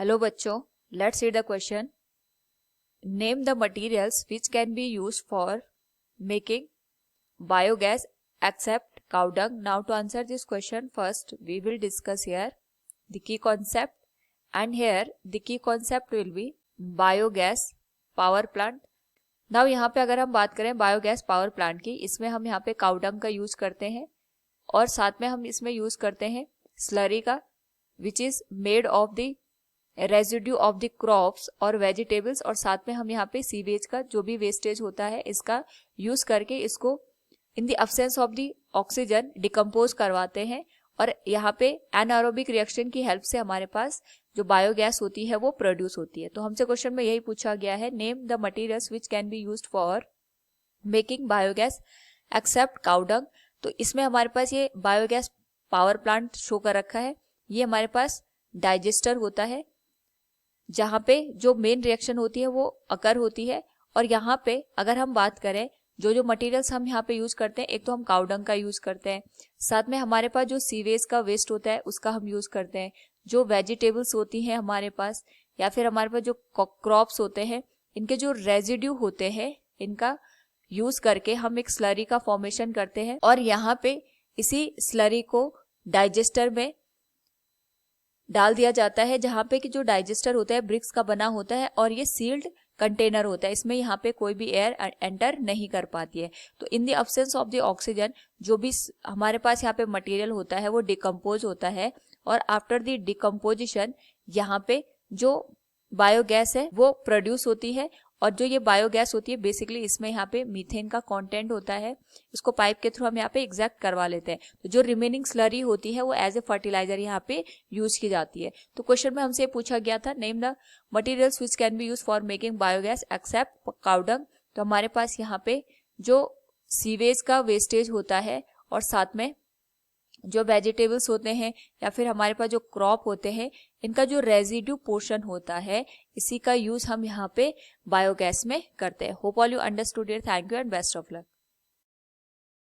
Hello बच्चों, let's read the question. Name the materials which can be used for making biogas except cow dung. Now to answer this question, first we will discuss here the key concept, and here the key concept will be biogas power plant. Now यहाँ पे अगर हम बात करें biogas power plant की, इसमें हम यहाँ पे काउ डंग का यूज करते हैं और साथ में हम इसमें यूज करते हैं स्लरी का, which is made of the residue of the crops और वेजिटेबल्स, और साथ में हम यहाँ पे सीवेज का जो भी वेस्टेज होता है इसका यूज करके इसको in the absence of the oxygen decompose करवाते हैं, और यहाँ पे एनारोबिक रिएक्शन की हेल्प से हमारे पास जो बायोगैस होती है वो प्रोड्यूस होती है. तो हमसे क्वेश्चन में यही पूछा गया है, name the materials which can be used for making biogas except cow dung. तो इसमें हमारे पास ये बायोगैस पावर प्लांट शो कर रखा है. ये हमारे पास डाइजेस्टर होता है जहाँ पे जो मेन रिएक्शन होती है वो अकर होती है, और यहाँ पे अगर हम बात करें जो मटेरियल्स हम यहाँ पे यूज करते हैं, एक तो हम काउ डंग का यूज करते हैं, साथ में हमारे पास जो सीवेज का वेस्ट होता है उसका हम यूज करते हैं, जो वेजिटेबल्स होती हैं हमारे पास या फिर हमारे पास जो क्रॉप्स होते हैं इनके जो रेजिड्यू होते हैं इनका यूज करके हम एक स्लरी का फॉर्मेशन करते हैं, और यहाँ पे इसी स्लरी को डाइजेस्टर में डाल दिया जाता है, जहाँ पे कि जो डाइजेस्टर होता है ब्रिक्स का बना होता है और ये सील्ड कंटेनर होता है, इसमें यहाँ पे कोई भी एयर एंटर नहीं कर पाती है. तो in the absence of the oxygen जो भी हमारे पास यहाँ पे मटेरियल होता है वो डिकम्पोज होता है, और आफ्टर द डिकम्पोजिशन यहाँ पे जो बायोगैस है वो प्रोड्यूस होती है, और जो ये बायोगैस होती है बेसिकली इसमें यहाँ पे मीथेन का कंटेंट होता है. इसको पाइप के थ्रू हम यहाँ पे एग्जैक्ट करवा लेते हैं. तो जो रिमेनिंग स्लरी होती है वो एज ए फर्टिलाइजर यहाँ पे यूज की जाती है. तो क्वेश्चन में हमसे पूछा गया था, name the materials which can be use for making biogas except cow dung. तो हमारे पास यहाँ पे जो सीवेज का वेस्टेज होता है और साथ में जो वेजिटेबल्स होते हैं या फिर हमारे पास जो क्रॉप होते हैं इनका जो रेजिड्यू पोर्शन होता है इसी का यूज हम यहाँ पे बायोगैस में करते हैं. Hope all you understood it. Thank you and best of luck.